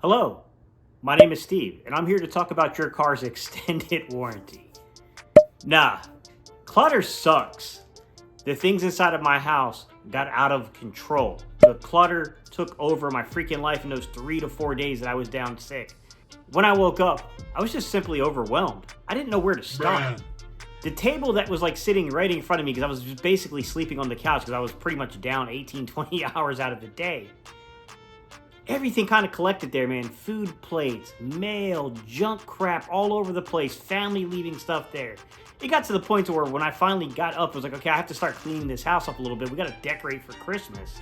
Hello, my name is Steve, and I'm here to talk about your car's extended warranty. Nah, clutter sucks. The things inside of my house got out of control. The clutter took over my freaking life in those 3 to 4 days that I was down sick. When I woke up, I was just simply overwhelmed. I didn't know where to start. The table that was like sitting right in front of me, because I was just basically sleeping on the couch because I was pretty much down 18, 20 hours out of the day. Everything kind of collected there, man. Food plates, mail, junk crap all over the place, family leaving stuff there. It got to the point to where when I finally got up, I was like, okay, I have to start cleaning this house up a little bit. We got to decorate for Christmas.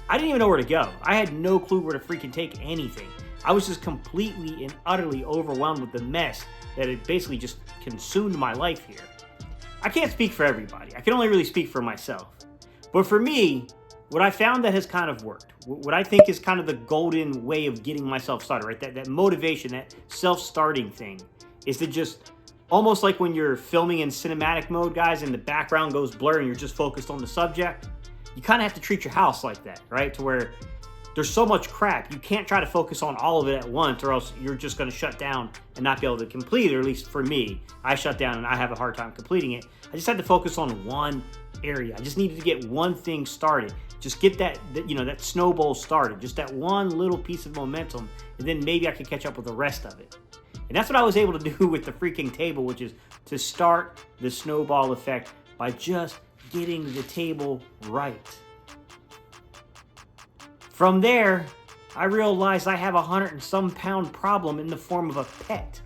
I didn't even know where to go. I had no clue where to freaking take anything. I was just completely and utterly overwhelmed with the mess that had basically just consumed my life here. I can't speak for everybody. I can only really speak for myself. But for me, what I found that has kind of worked, what I think is kind of the golden way of getting myself started, right? That motivation, that self-starting thing, is to just, almost like when you're filming in cinematic mode, guys, and the background goes blurry and you're just focused on the subject, you kind of have to treat your house like that, right? To where there's so much crap, you can't try to focus on all of it at once, or else you're just going to shut down and not be able to complete it, or at least for me, I shut down and I have a hard time completing it. I just had to focus on one area. I just needed to get one thing started. Just get that snowball started, just that one little piece of momentum, and then maybe I could catch up with the rest of it. And that's what I was able to do with the freaking table, which is to start the snowball effect by just getting the table right. From there, I realized I have a 100 and some pound problem in the form of a pet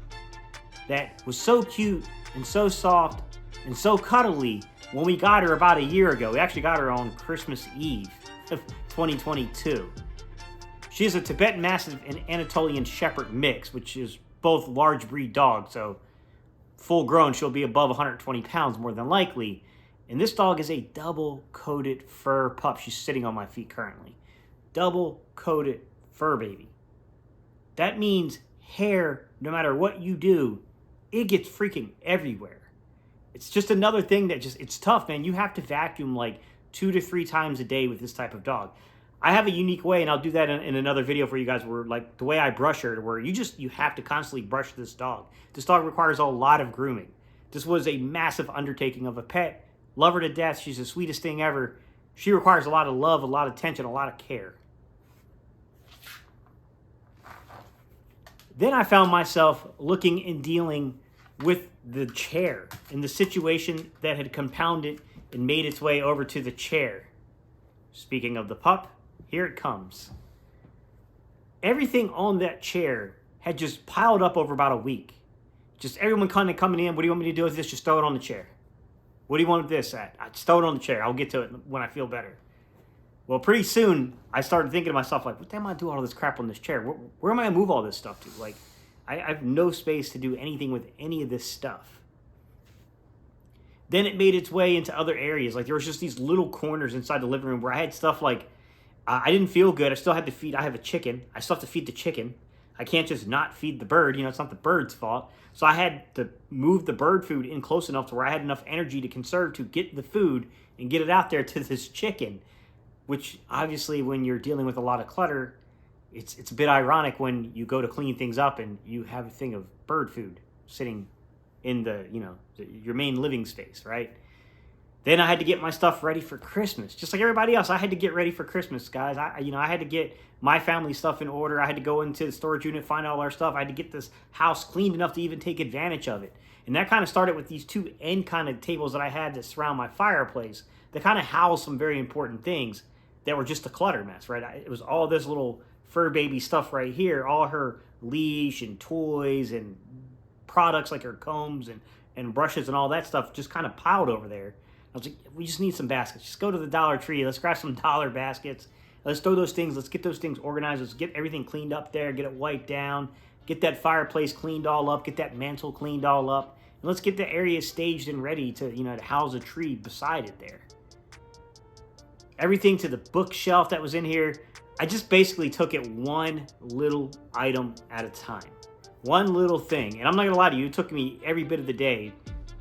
that was so cute and so soft and so cuddly when we got her about a year ago. We actually got her on Christmas Eve of 2022. She is a Tibetan Mastiff and Anatolian Shepherd mix, which is both large breed dogs, so full grown, she'll be above 120 pounds more than likely. And this dog is a double-coated fur pup. She's sitting on my feet currently. Double-coated fur baby. That means hair, no matter what you do, it gets freaking everywhere. It's just another thing that it's tough, man. You have to vacuum like 2 to 3 times a day with this type of dog. I have a unique way, and I'll do that in another video for you guys, where like the way I brush her, where you have to constantly brush this dog. This dog requires a lot of grooming. This was a massive undertaking of a pet. Love her to death. She's the sweetest thing ever. She requires a lot of love, a lot of attention, a lot of care. Then I found myself looking and dealing with the chair and the situation that had compounded and made its way over to the chair. Speaking of the pup, here it comes. Everything on that chair had just piled up over about a week. Just everyone kind of coming in, what do you want me to do with this? Just throw it on the chair. What do you want this at? I just throw it on the chair. I'll get to it when I feel better. Well, pretty soon, I started thinking to myself, like, what the hell am I doing all this crap on this chair? Where am I going to move all this stuff to? Like, I have no space to do anything with any of this stuff. Then it made its way into other areas. Like, there was just these little corners inside the living room where I had stuff like, I didn't feel good. I still had to feed, I have a chicken. I still have to feed the chicken. I can't just not feed the bird. It's not the bird's fault. So I had to move the bird food in close enough to where I had enough energy to conserve to get the food and get it out there to this chicken. Which, obviously, when you're dealing with a lot of clutter, it's a bit ironic when you go to clean things up and you have a thing of bird food sitting in your main living space, right? Then I had to get my stuff ready for Christmas. Just like everybody else, I had to get ready for Christmas, guys. I had to get my family stuff in order. I had to go into the storage unit, find all our stuff. I had to get this house cleaned enough to even take advantage of it. And that kind of started with these 2 end kind of tables that I had that surround my fireplace that kind of house some very important things that were just a clutter mess, right? It was all this little fur baby stuff right here, all her leash and toys and products like her combs and brushes and all that stuff just kind of piled over there. I was like, we just need some baskets. Just go to the Dollar Tree. Let's grab some dollar baskets. Let's throw those things. Let's get those things organized. Let's get everything cleaned up there. Get it wiped down. Get that fireplace cleaned all up. Get that mantle cleaned all up. And let's get the area staged and ready to house a tree beside it there. Everything to the bookshelf that was in here, I just basically took it one little item at a time. One little thing. And I'm not going to lie to you, it took me every bit of the day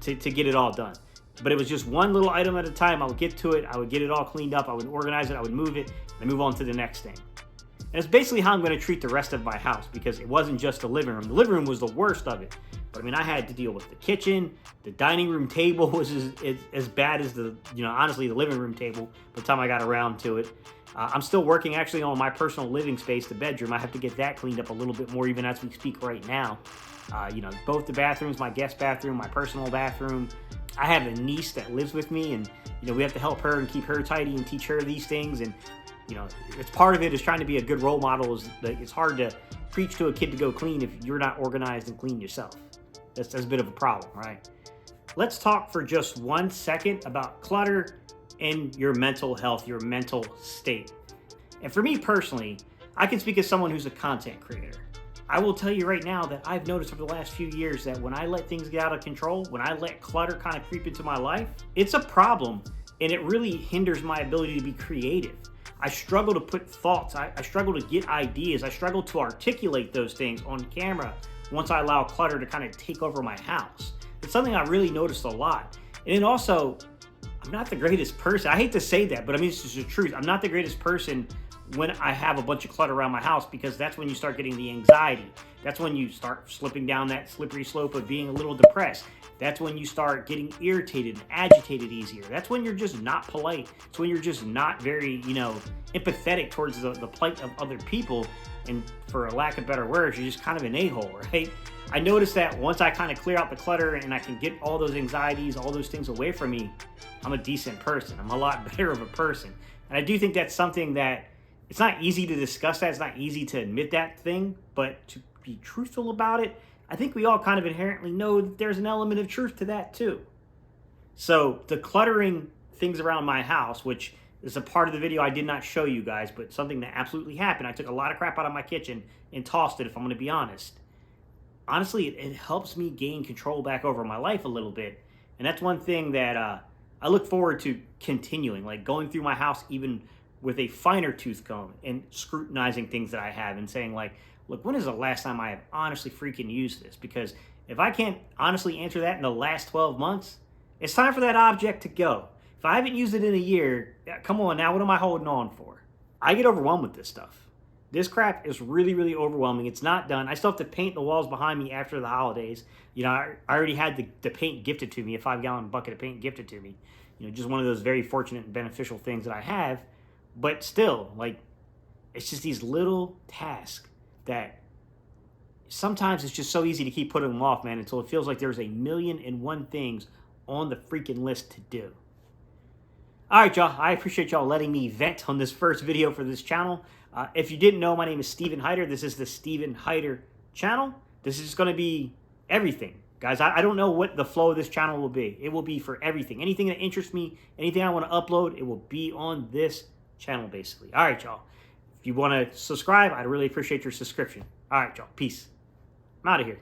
to get it all done. But it was just one little item at a time. I would get to it. I would get it all cleaned up. I would organize it. I would move it. And move on to the next thing. And it's basically how I'm going to treat the rest of my house, because it wasn't just the living room. The living room was the worst of it. But I mean, I had to deal with the kitchen. The dining room table was as bad as honestly, the living room table by the time I got around to it. I'm still working actually on my personal living space, the bedroom. I have to get that cleaned up a little bit more even as we speak right now. Both the bathrooms, my guest bathroom, my personal bathroom. I have a niece that lives with me, and we have to help her and keep her tidy and teach her these things. And it's part of it is trying to be a good role model. It's hard to preach to a kid to go clean if you're not organized and clean yourself. That's a bit of a problem, right? Let's talk for just 1 second about clutter and your mental health, your mental state. And for me personally, I can speak as someone who's a content creator. I will tell you right now that I've noticed over the last few years that when I let things get out of control, when I let clutter kind of creep into my life, it's a problem, and it really hinders my ability to be creative. I struggle to put thoughts, I struggle to get ideas, I struggle to articulate those things on camera once I allow clutter to kind of take over my house. It's something I really noticed a lot. And then also, I'm not the greatest person. I hate to say that, but I mean, it's just the truth. I'm not the greatest person when I have a bunch of clutter around my house, because that's when you start getting the anxiety. That's when you start slipping down that slippery slope of being a little depressed. That's when you start getting irritated and agitated easier. That's when you're just not polite. It's when you're just not very, empathetic towards the plight of other people. And for a lack of better words, you're just kind of an a-hole, right? I noticed that once I kind of clear out the clutter and I can get all those anxieties, all those things away from me, I'm a decent person. I'm a lot better of a person. And I do think that's something that it's not easy to discuss that. It's not easy to admit that thing, but to be truthful about it, I think we all kind of inherently know that there's an element of truth to that too. So decluttering things around my house, which is a part of the video I did not show you guys, but something that absolutely happened. I took a lot of crap out of my kitchen and tossed it, if I'm going to be honest. Honestly, it helps me gain control back over my life a little bit. And that's one thing that I look forward to continuing, like going through my house even with a finer tooth comb and scrutinizing things that I have and saying like, look, when is the last time I have honestly freaking used this? Because if I can't honestly answer that in the last 12 months, it's time for that object to go. If I haven't used it in a year, come on now, what am I holding on for? I get overwhelmed with this stuff. This crap is really, really overwhelming. It's not done. I still have to paint the walls behind me after the holidays. I already had the paint gifted to me, a 5-gallon bucket of paint gifted to me. Just one of those very fortunate and beneficial things that I have. But still, it's just these little tasks that sometimes it's just so easy to keep putting them off, man, until it feels like there's 1,000,001 things on the freaking list to do. All right, y'all. I appreciate y'all letting me vent on this first video for this channel. If you didn't know, my name is Steven Heitter. This is the Steven Heitter channel. This is going to be everything. Guys, I don't know what the flow of this channel will be. It will be for everything. Anything that interests me, anything I want to upload, it will be on this channel, basically. All right, y'all. If you want to subscribe, I'd really appreciate your subscription. All right, y'all. Peace. I'm out of here.